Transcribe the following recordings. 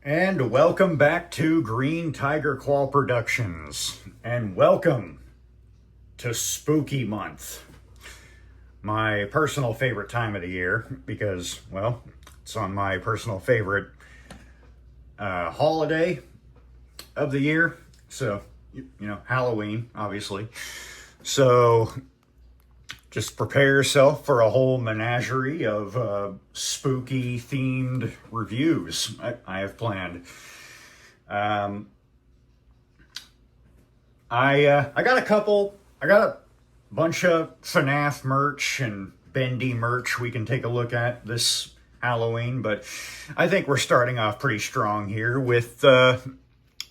And welcome back to Green Tiger Claw Productions. And welcome to Spooky Month. My personal favorite time of the year because, well, it's on my personal favorite holiday of the year. So, Halloween, obviously. So, just prepare yourself for a whole menagerie of spooky themed reviews I have planned. I got a couple. I got a bunch of FNAF merch and Bendy merch we can take a look at this Halloween, but I think we're starting off pretty strong here with a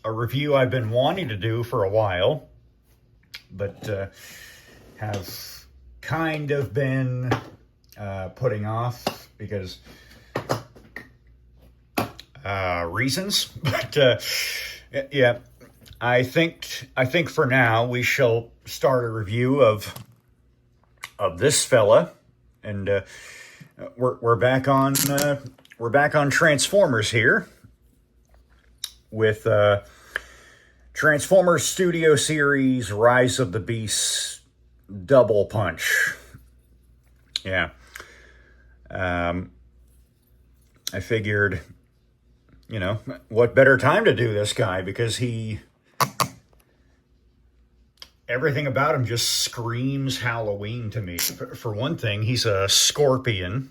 review I've been wanting to do for a while, but have kind of been putting off because reasons. But yeah, I think for now we shall start a review of this fella, and we're back on Transformers here with Transformers Studio Series Rise of the Beasts Double Punch. Yeah. I figured, what better time to do this guy, because everything about him just screams Halloween to me. For one thing, he's a scorpion.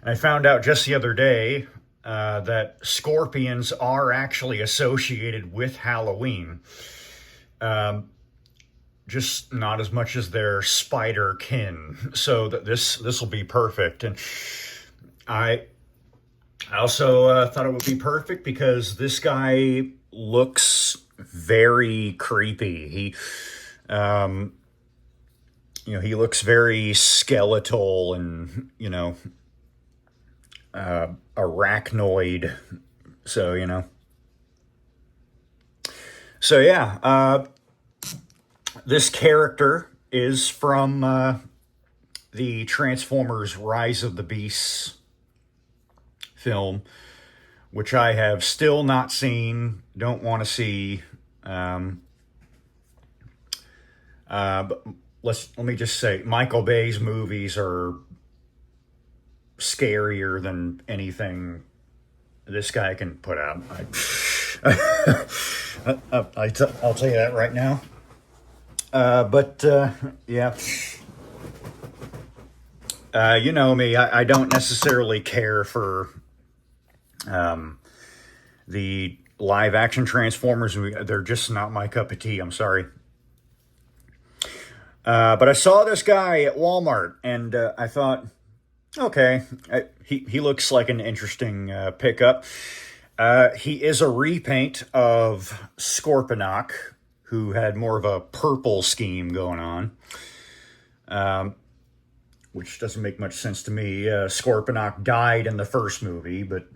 And I found out just the other day that scorpions are actually associated with Halloween. Just not as much as their spider kin. So this will be perfect. And I also thought it would be perfect because this guy looks very creepy. He looks very skeletal and, arachnoid. So, So yeah, this character is from the Transformers Rise of the Beasts film, which I have still not seen, don't want to see. But let me just say, Michael Bay's movies are scarier than anything this guy can put out. I'll tell you that right now. But yeah, you know me, I don't necessarily care for the live action Transformers. They're just not my cup of tea. I'm sorry. But I saw this guy at Walmart, and I thought, okay, he looks like an interesting pickup. He is a repaint of Scorponok, who had more of a purple scheme going on, which doesn't make much sense to me. Scorponok died in the first movie, but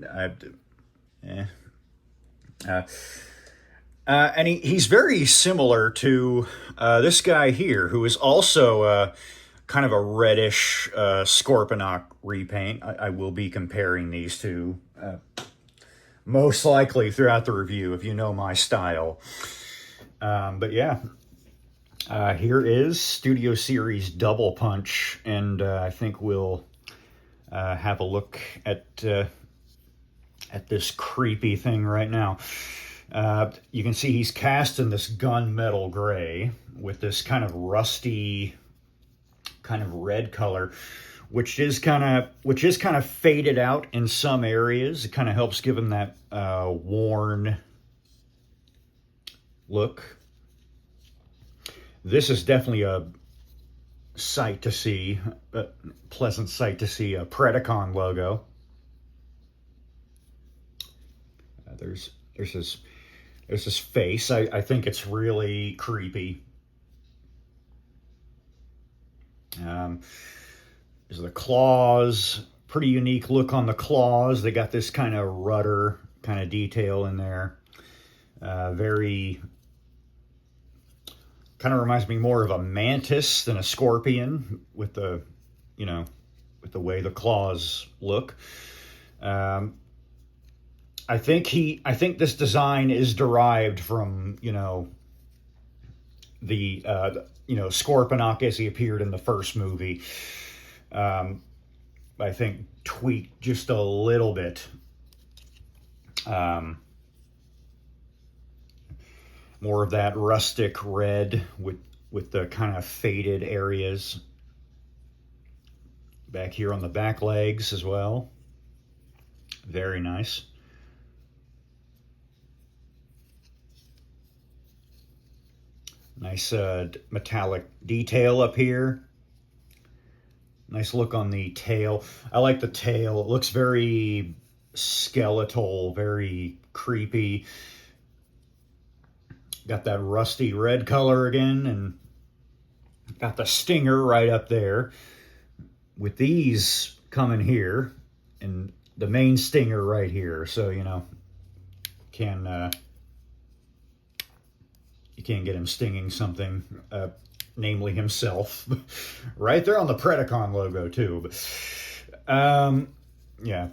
and he's very similar to this guy here, who is also kind of a reddish Scorponok repaint. I will be comparing these two most likely throughout the review, if you know my style. But yeah, here is Studio Series Double Punch, and I think we'll have a look at this creepy thing right now. You can see he's cast in this gunmetal gray with this kind of rusty, kind of red color, which is kind of faded out in some areas. It kind of helps give him that worn look. This is definitely a sight to see, a pleasant sight to see, a Predacon logo. There's his face. I think it's really creepy. There's the claws. Pretty unique look on the claws. They got this kind of rudder kind of detail in there. Very kind of reminds me more of a mantis than a scorpion with the, with the way the claws look. I think this design is derived from, the Scorponok as he appeared in the first movie. I think tweaked just a little bit. More of that rustic red with the kind of faded areas back here on the back legs as well. Very nice. Nice metallic detail up here. Nice look on the tail. I like the tail. It looks very skeletal, very creepy. Got that rusty red color again, and got the stinger right up there. With these coming here, and the main stinger right here. So, can you can't get him stinging something, namely himself. Right there on the Predacon logo, too. Yeah.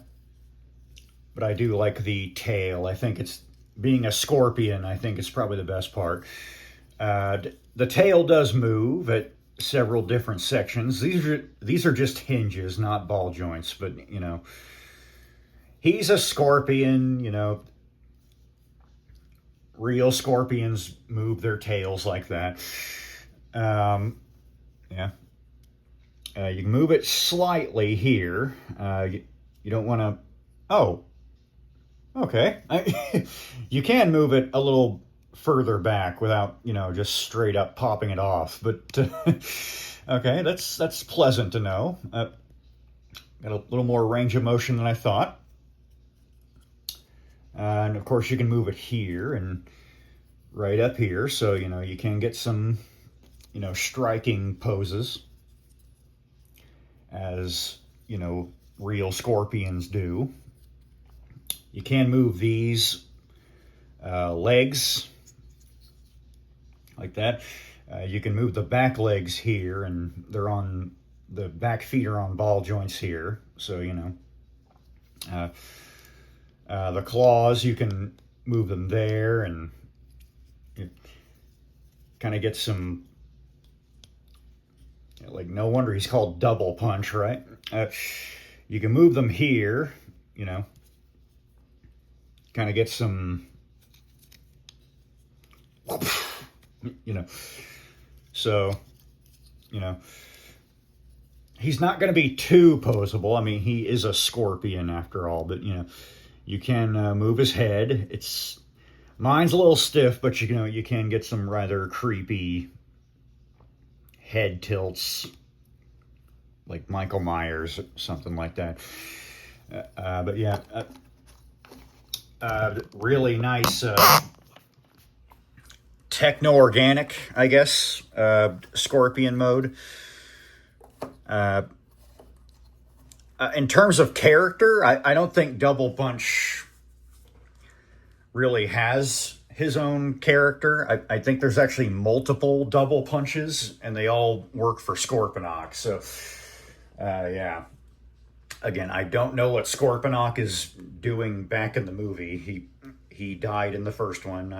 But I do like the tail. I think it's, being a scorpion, I think it's probably the best part. The tail does move at several different sections. These are just hinges, not ball joints, but, he's a scorpion, real scorpions move their tails like that. Yeah. You can move it slightly here. You don't want to... Oh, okay. You can move it a little further back without, just straight up popping it off. But, okay, that's pleasant to know. Got a little more range of motion than I thought. And of course you can move it here and right up here. So, you can get some, striking poses as, real scorpions do. You can move these legs like that. You can move the back legs here, and the back feet are on ball joints here. So, the claws, you can move them there, and you kind of get some, like, no wonder he's called Double Punch, right? You can move them here, kind of get some, so, he's not going to be too posable. I mean, he is a scorpion after all, but, you can move his head. Mine's a little stiff, but you can get some rather creepy head tilts, like Michael Myers, something like that. But yeah, really nice techno-organic, I guess, scorpion mode. In terms of character, I don't think Double Punch really has his own character. I think there's actually multiple Double Punches, and they all work for Scorponok. So, yeah. Again, I don't know what Scorponok is doing back in the movie. He died in the first one.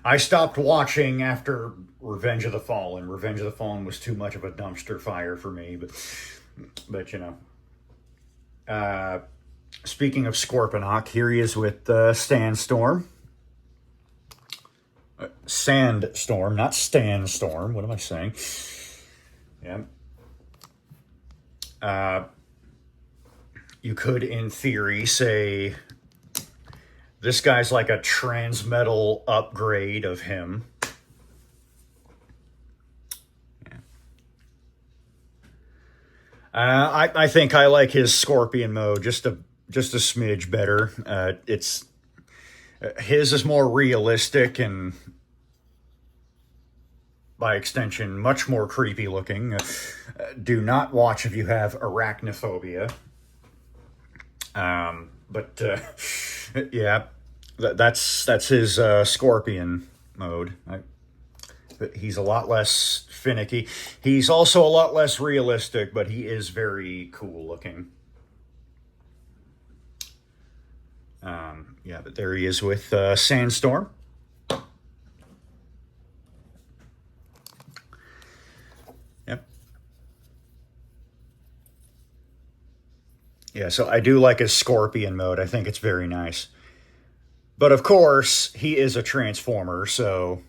I stopped watching after Revenge of the Fallen. Revenge of the Fallen was too much of a dumpster fire for me, but speaking of Scorponok, here he is with Sandstorm. Sandstorm, not Standstorm. What am I saying? Yeah. You could, in theory, say this guy's like a transmetal upgrade of him. I think I like his Scorpion mode just a smidge better. His is more realistic and, by extension, much more creepy looking. Do not watch if you have arachnophobia. But yeah, that's his Scorpion mode. But he's a lot less finicky. He's also a lot less realistic, but he is very cool looking. Yeah, but there he is with Sandstorm. Yep. Yeah, so I do like his Scorpion mode. I think it's very nice. But of course, he is a Transformer, so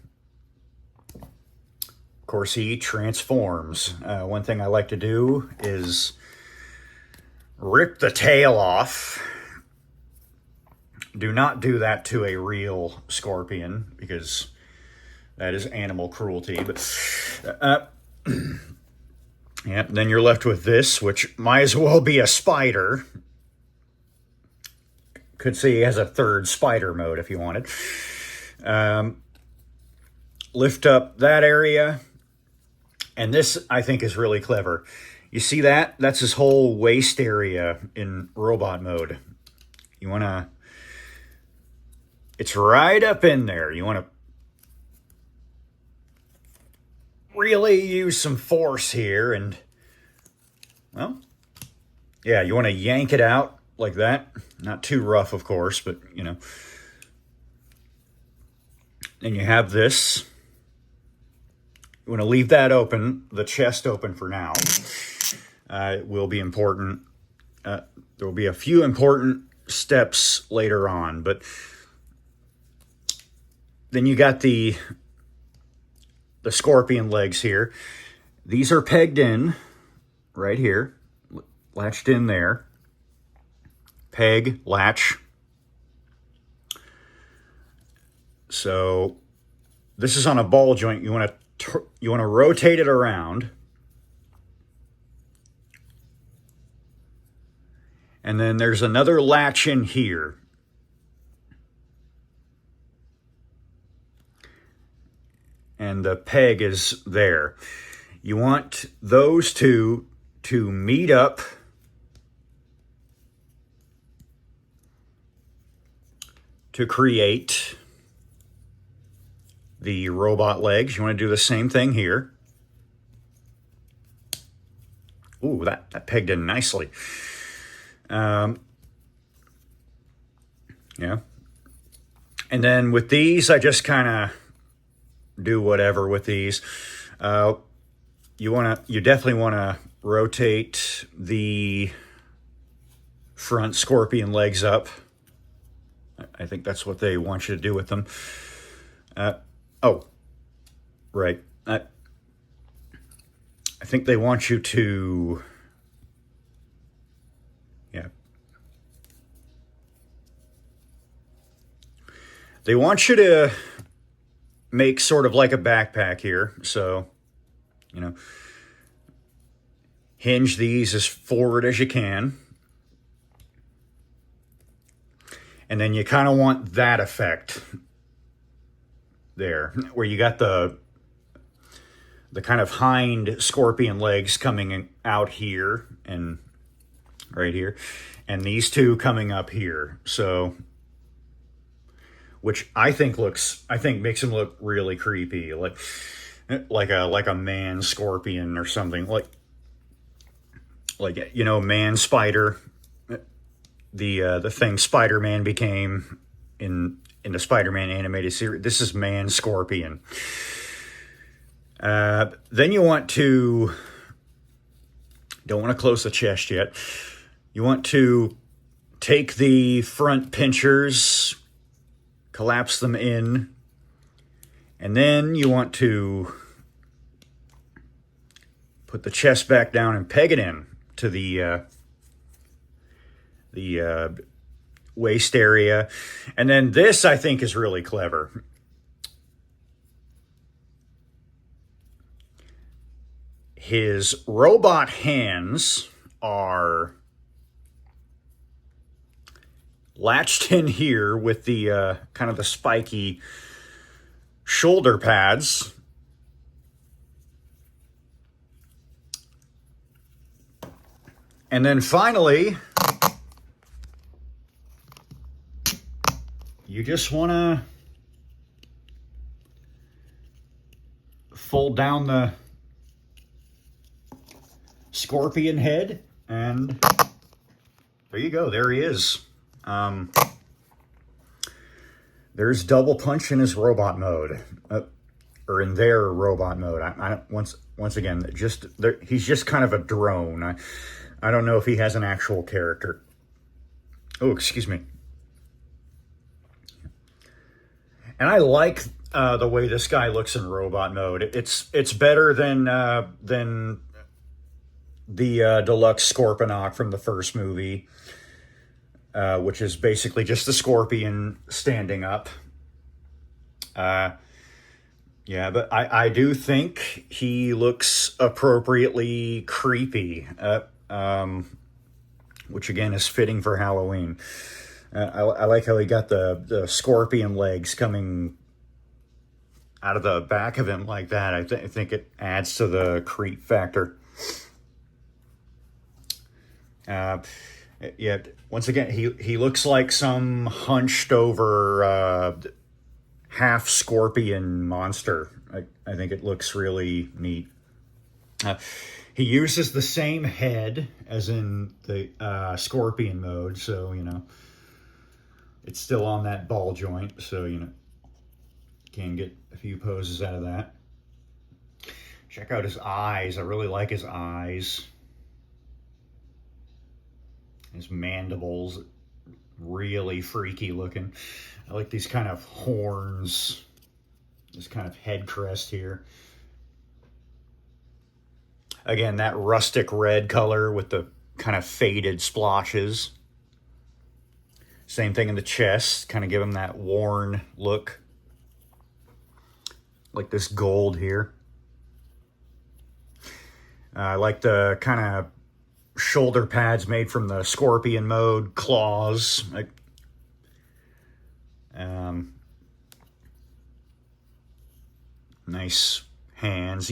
of course he transforms. One thing I like to do is rip the tail off. Do not do that to a real Scorpion, because that is animal cruelty. But yeah, then you're left with this, which might as well be a spider. Could see he has a third spider mode if you wanted. Lift up that area. And this, I think, is really clever. You see that? That's his whole waist area in robot mode. You want to... It's right up in there. You want to really use some force here. And, well, yeah, you want to yank it out like that. Not too rough, of course, but, you know. And you have this. You want to leave that open, the chest open for now. It will be important. There will be a few important steps later on, but then you got the Scorpion legs here. These are pegged in right here, latched in there. Peg, latch. So this is on a ball joint. You want to rotate it around. And then there's another latch in here. And the peg is there. You want those two to meet up to create the robot legs. You want to do the same thing here. Ooh, that pegged in nicely. Yeah. And then with these, I just kind of do whatever with these. You definitely want to rotate the front Scorpion legs up. I think that's what they want you to do with them. Oh, right. I think they want you to, yeah. They want you to make sort of like a backpack here. So, you know, hinge these as forward as you can. And then you kind of want that effect there, where you got the kind of hind Scorpion legs coming out here and right here, and these two coming up here. So, which I think makes him look really creepy, like a man Scorpion or something, like you know, man spider. The thing Spider-Man became in the Spider-Man animated series. This is Man Scorpion. Then you want to, don't want to close the chest yet. You want to take the front pinchers, collapse them in, and then you want to put the chest back down and peg it in to the waist area. And then this, I think, is really clever. His robot hands are latched in here with the kind of the spiky shoulder pads. And then finally, you just want to fold down the Scorpion head, and there you go. There he is. There's double punch in his robot mode, or in their robot mode. Once again, he's just kind of a drone. I don't know if he has an actual character. Oh, excuse me. And I like the way this guy looks in robot mode. It's better than the deluxe Scorponok from the first movie, which is basically just the scorpion standing up. Yeah, but I do think he looks appropriately creepy, which again is fitting for Halloween. I like how he got the scorpion legs coming out of the back of him like that. I think it adds to the creep factor. Yeah, once again, he looks like some hunched over half scorpion monster. I think it looks really neat. He uses the same head as in the scorpion mode, so it's still on that ball joint, so can get a few poses out of that. Check out his eyes. I really like his eyes. His mandibles, really freaky looking. I like these kind of horns, this kind of head crest here. Again, that rustic red color with the kind of faded splotches. Same thing in the chest, kind of give him that worn look. Like this gold here. I like the kind of shoulder pads made from the scorpion mode claws. Nice hands.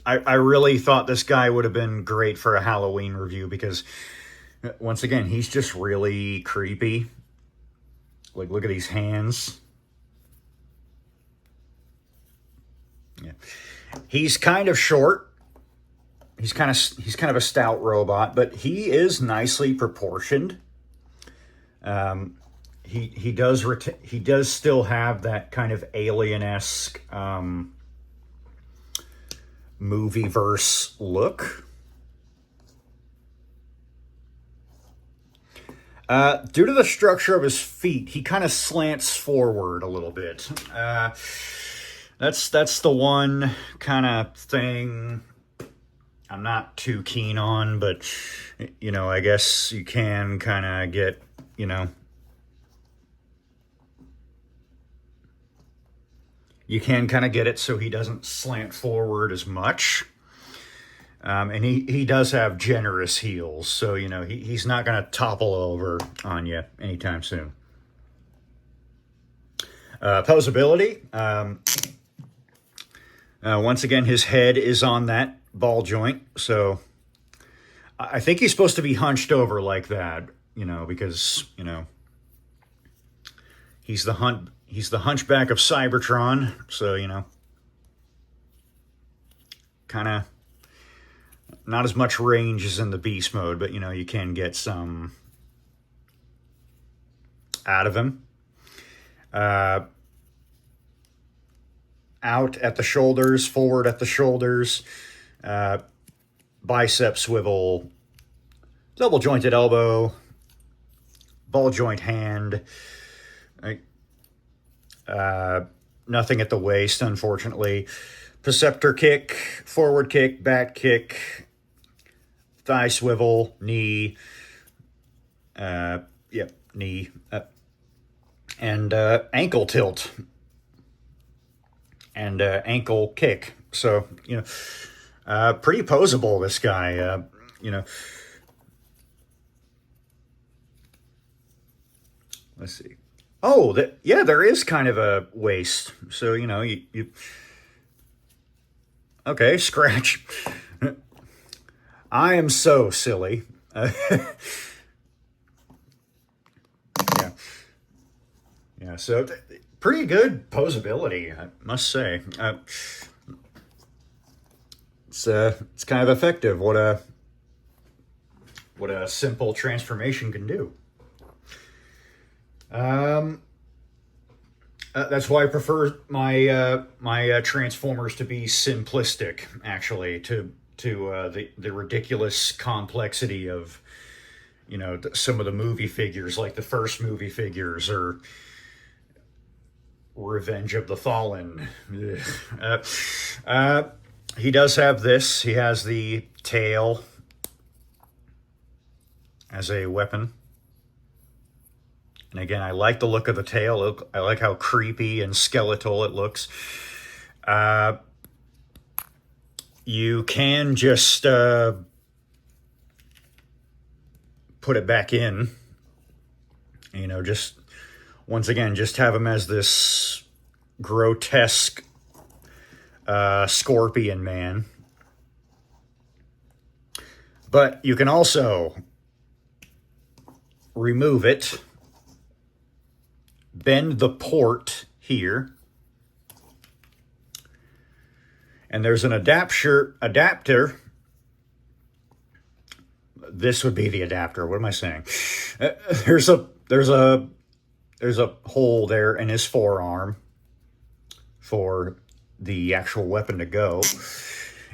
I really thought this guy would have been great for a Halloween review because, once again, he's just really creepy. Like, look at these hands. Yeah, he's kind of short. He's kind of a stout robot, but he is nicely proportioned. He does still have that kind of alien-esque movie-verse look. Due to the structure of his feet, he kind of slants forward a little bit. That's the one kind of thing I'm not too keen on, but I guess you can kind of get, you can kind of get it so he doesn't slant forward as much. And he does have generous heels, so he's not going to topple over on you anytime soon. Posability. Once again, his head is on that ball joint, so I think he's supposed to be hunched over like that, because he's the hunchback of Cybertron, so kind of not as much range as in the beast mode, but you can get some out of him. Out at the shoulders, forward at the shoulders, bicep swivel, double jointed elbow, ball joint hand. Nothing at the waist, unfortunately. Preceptor kick, forward kick, back kick, thigh swivel, knee. Knee. And ankle tilt. And ankle kick. So, pretty posable, this guy. Let's see. Oh, there is kind of a waist. So, you okay, scratch. I am so silly. Yeah, so pretty good posability, I must say. It's kind of effective what a simple transformation can do. Um, that's why I prefer my Transformers to be simplistic, actually, to the ridiculous complexity of some of the movie figures, like the first movie figures or Revenge of the Fallen. uh, uh, he does have this. He has the tail as a weapon. And again, I like the look of the tail. I like how creepy and skeletal it looks. Uh, you can just put it back in. Just once again, just have him as this grotesque scorpion man. But you can also remove it, bend the port here, and there's an adapter. This would be the adapter. What am I saying? There's a hole there in his forearm for the actual weapon to go.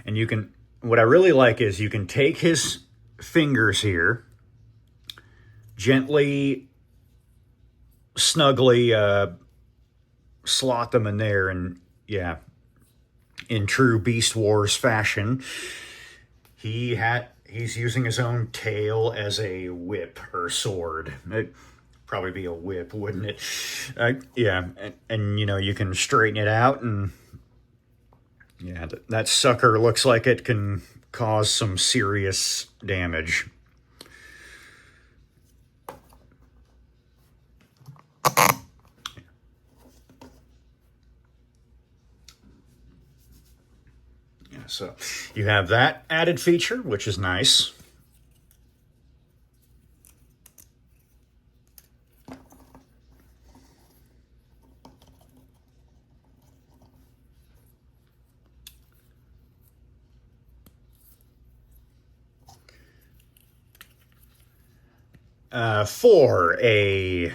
And what I really like is you can take his fingers here, gently, snugly slot them in there, and yeah, in true Beast Wars fashion, he's using his own tail as a whip or sword. It'd probably be a whip, wouldn't it? Yeah, and you can straighten it out, and yeah, that sucker looks like it can cause some serious damage. Yeah, so you have that added feature, which is nice. For a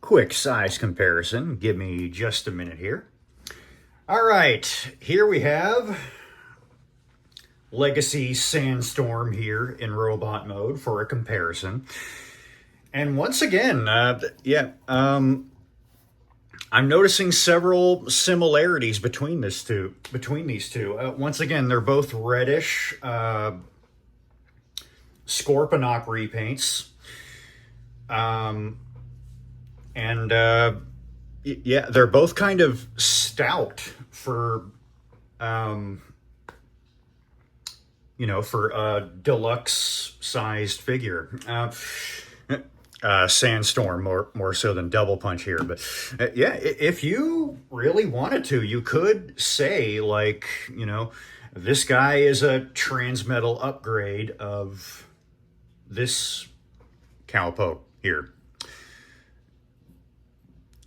quick size comparison, give me just a minute here. All right, here we have Legacy Sandstorm here in robot mode for a comparison. And once again, I'm noticing several similarities between these two. Once again, they're both reddish Scorponok repaints. Yeah, they're both kind of stout for for a deluxe sized figure. Sandstorm more so than Double Punch here, but yeah, if you really wanted to, you could say, like, this guy is a transmetal upgrade of this cowpoke here.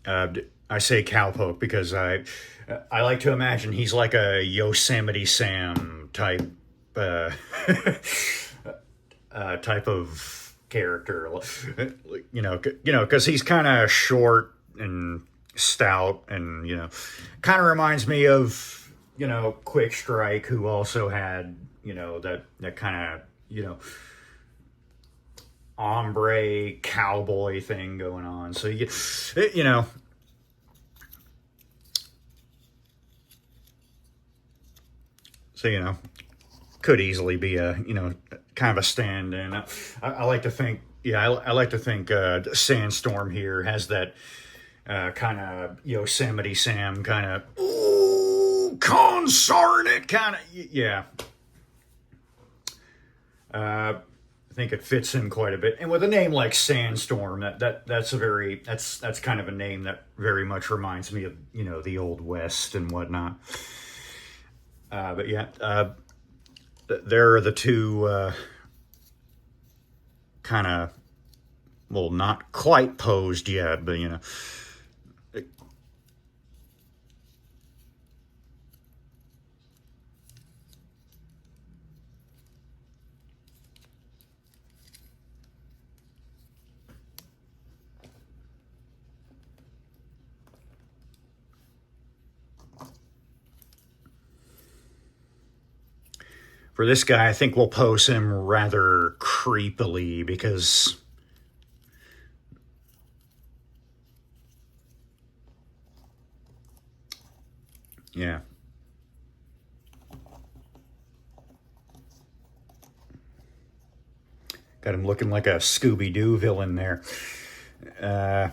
I say cowpoke because I like to imagine he's like a Yosemite Sam type type of character, because he's kind of short and stout, and kind of reminds me of Quick Strike, who also had that kind of ombre cowboy thing going on. So could easily be a kind of a stand-in. I like to think, I like to think Sandstorm here has that kind of Yosemite Sam kind of, ooh, consarn it kind of, yeah. I think it fits him quite a bit, and with a name like Sandstorm, that's kind of a name that very much reminds me of the Old West and whatnot. But yeah, there are the two kind of, well, not quite posed yet, but For this guy, I think we'll pose him rather creepily because, yeah. Got him looking like a Scooby-Doo villain there. Uh,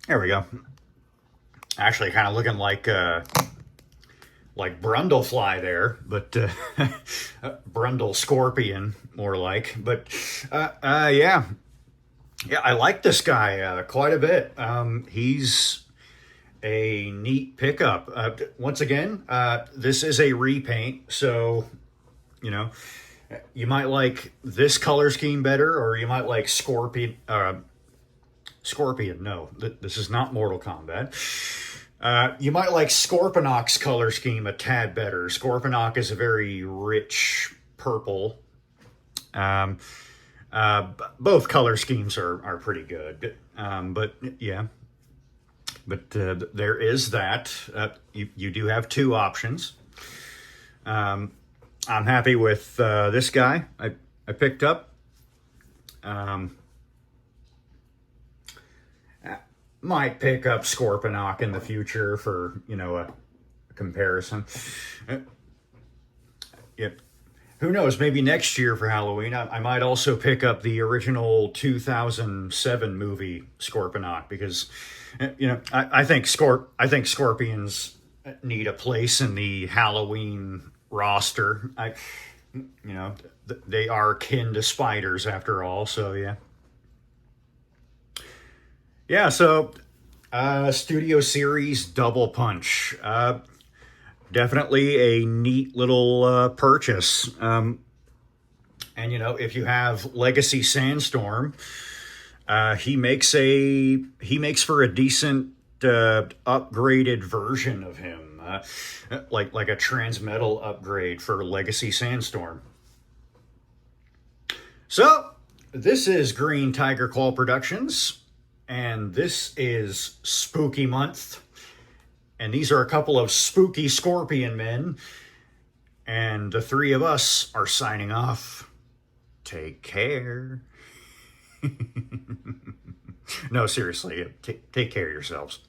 there we go. Actually, kind of looking like Brundlefly there, but Brundle Scorpion more like. But yeah, I like this guy quite a bit. He's a neat pickup. Once again, this is a repaint, so you know you might like this color scheme better, or you might like Scorpion. Scorpion, no, this is not Mortal Kombat. You might like Scorponok's color scheme a tad better. Scorponok is a very rich purple. Um, Both color schemes are pretty good. But yeah, but there is that. You do have two options. I'm happy with this guy I picked up. Might pick up Scorponok in the future for, a comparison. Yep. Who knows? Maybe next year for Halloween, I might also pick up the original 2007 movie Scorponok because, I think scorpions need a place in the Halloween roster. They are kin to spiders after all. So yeah. Yeah, so Studio Series Double Punch. Definitely a neat little purchase. And if you have Legacy Sandstorm, he makes for a decent upgraded version of him, like a transmetal upgrade for Legacy Sandstorm. So this is Green Tiger Claw Productions. And this is Spooky Month. And these are a couple of spooky scorpion men. And the three of us are signing off. Take care. No, seriously, take care of yourselves.